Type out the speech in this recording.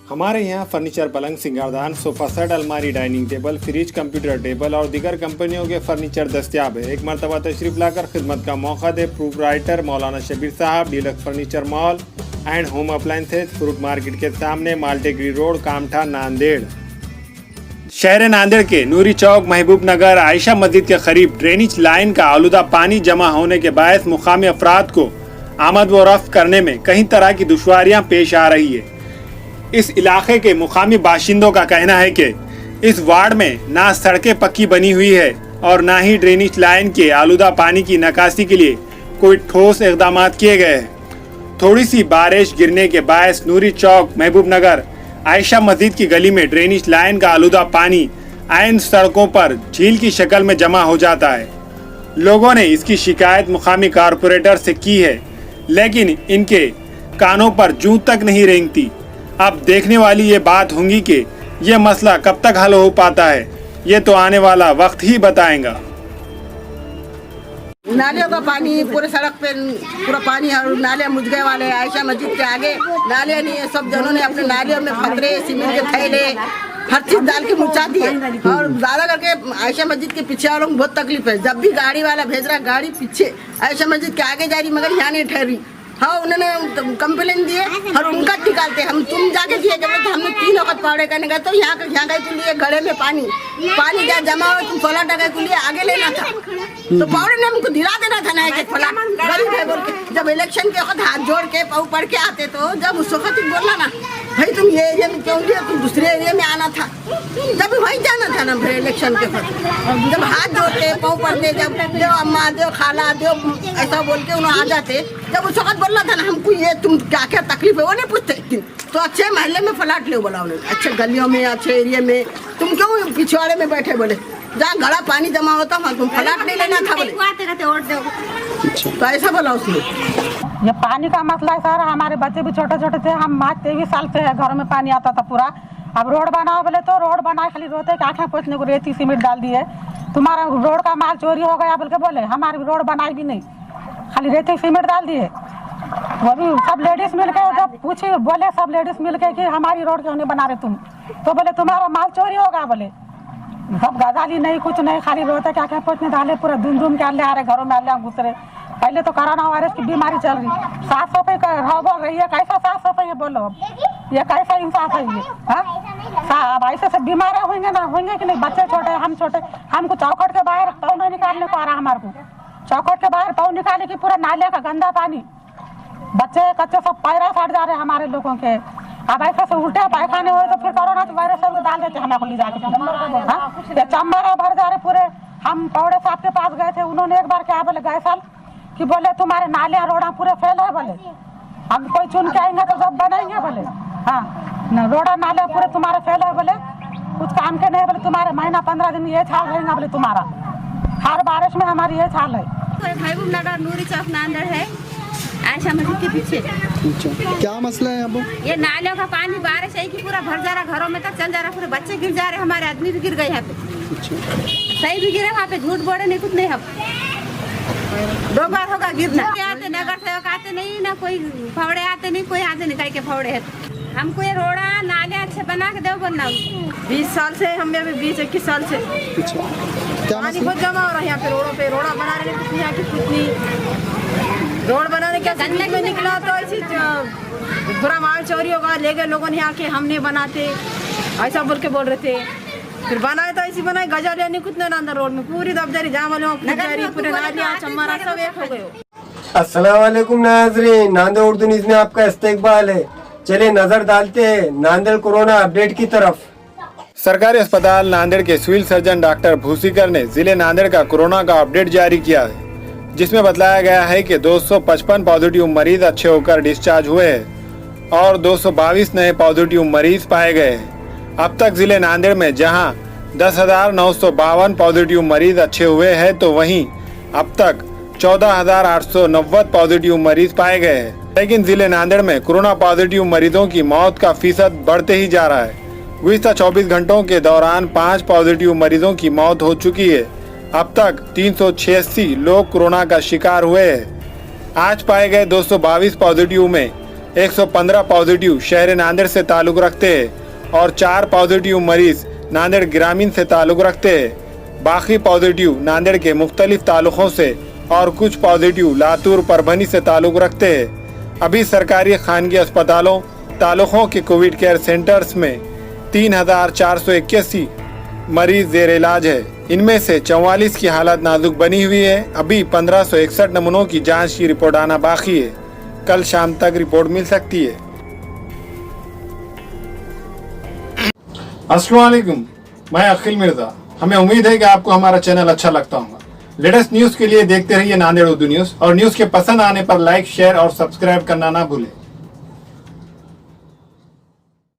हमारे यहाँ फर्नीचर, पलंग, सिंगारदान, सोफा सेट, अलमारी, dining table, fridge, computer table और दीगर कंपनियों के फर्नीचर दस्तियाब है। एक मरतबा तशरीफ लाकर खिदमत का मौका दे। प्रोप्राइटर मौलाना शबीर साहब, deluxe furniture mall and home appliances, fruit market के सामने, माल्टेगिरी रोड, कामठा, नांदेड़। शहर नांदेड़ के नूरी चौक, महबूब नगर, आयशा मस्जिद के करीब ड्रेनेज लाइन का आलूदा पानी जमा होने के बायस मुकामी अफराद को आमद व रफ्त करने में कई तरह की दुश्वारियां पेश आ रही है। इस इलाके के मुकामी बाशिंदों का कहना है कि इस वार्ड में ना सड़कें पक्की बनी हुई है और ना ही ड्रेनेज लाइन के आलूदा पानी की निकासी के लिए कोई ठोस इकदाम किए गए हैं। थोड़ी सी बारिश गिरने के बायस नूरी चौक, महबूब नगर, आयशा मस्जिद की गली में ड्रेनेज लाइन का आलूदा पानी आइन सड़कों पर झील की शक्ल में जमा हो जाता है। लोगों ने इसकी शिकायत मुकामी कारपोरेटर से की है, लेकिन इनके कानों पर जूं तक नहीं रेंगती। अब देखने वाली ये बात होगी कि ये मसला कब तक हल हो पाता है, ये तो आने वाला वक्त ही बताएगा। नालियों का पानी पूरे सड़क पे पूरा पानी और नाले मुझ गए वाले आयशा मस्जिद के आगे नाले नहीं है। सब जनों ने अपने नालियों में फतरे, सीमेंट के थैले, हर चीज डाल के मुचा दिए और ज्यादा करके आयशा मस्जिद के पीछे वालों को बहुत तकलीफ है। जब भी गाड़ी वाला भेज रहा गाड़ी पीछे आयशा मस्जिद के आगे जा रही मगर यहाँ नहीं ठहरी। हाँ, उन्होंने कंप्लेन दिए और उनका निकालते हम तुम जाके दिए जब तो हमने 3 वक्त पौड़े करने गए तो यहाँ गए के लिए गड़े में पानी क्या जमा हो तुम 16 टका के लिए आगे लेना था तो पौड़े ने हमको दिला देना था ना कि फला गरीब है बोल के। जब इलेक्शन के वक्त हाथ जोड़ के पाऊ पढ़ के आते तो जब उस वक्त बोलना ना भाई तुम ये एरिया में क्यों लिया, तुम दूसरे एरिया में आना था, जब वहीं जाना था ना फिर इलेक्शन के वक्त। जब हाथ जोड़ते पाऊ पढ़ते जब दो अम्मा दो खाला दो ऐसा बोल के उन्होंने आ जाते, जब उस वक्त बोलना था ना हमको ये तुम क्या क्या तकलीफ है वो नहीं पूछते। तो अच्छे महल्ले में फ्लैट ले बोला उन्होंने, अच्छे गलियों में अच्छे एरिया में तुम क्यों पिछवाड़े में बैठे बोले जहाँ घड़ा पानी जमा होता वहाँ तुम फ्लैट नहीं लेना था बोले। तो ऐसा बोला उसने। ये पानी का मसला है सर, हमारे बच्चे भी छोटे छोटे थे, हम 23 साल से है, घरों में पानी आता था पूरा। अब रोड बनाओ बोले तो रोड बनाए खाली रोते आँखें पोछने को रेती सीमेंट डाल दिए, तुम्हारा रोड का माल चोरी हो गया बोल के बोले, हमारी रोड बनाई भी नहीं, खाली रेती सीमेंट डाल दिए। वो भी सब लेडीज मिलके जब पूछी बोले सब लेडीज मिलके कि हमारी रोड क्यों नहीं बना रहे तुम, तो बोले तुम्हारा माल चोरी होगा बोले। सब गजाली नहीं कुछ नहीं, खाली रोते क्या क्या पोछने डाले, पूरा धूम धूम के अल्ले आ रहे घरों में, अल्ले घुस रहे। पहले तो कोरोना वायरस की बीमारी चल रही, साफ सफाई बोल रही है, कैसा साफ सफाई है बोलो, ये कैसा इंसाफ है ये? अब ऐसे से बीमार होंगे ना होंगे कि नहीं, बच्चे छोटे हम छोटे, हमको चौखट के बाहर पाँव नहीं निकालने को आ रहा, हमारे को चौखट के बाहर पाँव निकाले की पूरा नाले का गंदा पानी, बच्चे कच्चे सब पैरा फट जा रहे हमारे लोगों के। अब ऐसा से उल्टे पैखाने हुए तो फिर कोरोना वायरस सब डाल देते हमें खुली जाके, चंबरा भर जा रहे पूरे। हम पौड़े साहब के पास गए थे, उन्होंने एक बार क्या बोले गए साल कि बोले तुम्हारे नाले रोड़ा पूरे फैल है बोले, हम कोई चुन के आएंगे तो सब बनाएंगे बोले। हाँ, रोड़ा नाले पूरे तुम्हारे फैल है बोले, कुछ काम के नहीं बोले, तुम्हारे महीना 15 दिन ये छाल रहेगा बोले, तुम्हारा हर बारिश में हमारी ये छाल है। महबूब नगर नूरी चौक नांदेड़ है, आयशा मस्जिद के पीछे। क्या मसला है अब? ये नालियों का पानी बारिश है कि पूरा भर जा रहा, घरों में तक चल जा रहा, पूरे बच्चे गिर जा रहे, हमारे आदमी भी गिर गए यहाँ पे, सही भी गिरे वहाँ पे, झूठ बोले नहीं कुछ नहीं। हम 2 बार होगा गिरना, आते नगर सेवक आते नहीं ना, कोई फौड़े आते नहीं, कोई आते नहीं, कहीं के फौड़े है। हमको ये रोड़ा नाले अच्छे बना के दो बनना। 20 साल से हमें अभी 20-21 साल से पानी बहुत जमा हो रहा है यहाँ पे रोडों पे। रोड़ा बना रहे हैं यहाँ की कितनी रोड बनाने के गंदगी में निकला तो ऐसी बुरा माल चोरी होगा, ले गए लोगों ने यहाँ के, हम नहीं बनाते ऐसा बोल के बोल रहे थे। फिर बनाए तो ऐसी बनाए गजा नहीं कुछ ना, अंदर रोड में पूरी दबदरी जहाँ वाले पूरे नालियाँ चम्मारा सब एक हो गए। अस्सलाम वालेकुम नाज़रीन, नांदेड़ उर्दू न्यूज़ में आपका इस्तकबाल है। चलिए नजर डालते हैं नांदेड़ कोरोना अपडेट की तरफ। सरकारी अस्पताल नांदेड़ के सिविल सर्जन डॉक्टर भूसीकर ने जिले नांदेड़ का कोरोना का अपडेट जारी किया है, जिसमें बताया गया है कि 255 पॉजिटिव मरीज अच्छे होकर डिस्चार्ज हुए हैं और 222 नए पॉजिटिव मरीज पाए गए हैं। अब तक जिले नांदेड़ में जहां 10,952 पॉजिटिव मरीज अच्छे हुए हैं, तो वहीं अब तक 14,890 पॉजिटिव मरीज पाए गए हैं। लेकिन जिले नांदेड़ में कोरोना पॉजिटिव मरीजों की मौत का फीसद बढ़ते ही जा रहा है। गुज़िश्ता 24 घंटों के दौरान 5 पॉजिटिव मरीजों की मौत हो चुकी है। अब तक 386 लोग कोरोना का शिकार हुए हैं। आज पाए गए 222 पॉजिटिव में 115 पॉजिटिव शहर नांदेड़ से ताल्लुक रखते हैं और 4 पॉजिटिव मरीज नांदेड़ ग्रामीण से ताल्लुक रखते हैं। बाकी पॉजिटिव नांदेड़ के मुख्तलिफ तालुकों से और कुछ पॉजिटिव लातूर परभनी से ताल्लुक रखते हैं। अभी सरकारी खानगी अस्पतालों तालुकों के कोविड केयर सेंटर्स में 3,481 मरीज जेर इलाज है। इनमें से 44 की हालत नाजुक बनी हुई है। अभी 1561 नमूनों की जांच की रिपोर्ट आना बाकी है। कल शाम तक रिपोर्ट मिल सकती है। अस्सलाम वालेकुम, मैं अखिल मिर्जा। हमें उम्मीद है कि आपको हमारा चैनल अच्छा लगता होगा। लेटेस्ट न्यूज के लिए देखते रहिए नांदेड़ उर्दू न्यूज और न्यूज के पसंद आने पर लाइक, शेयर और सब्सक्राइब करना ना भूलें।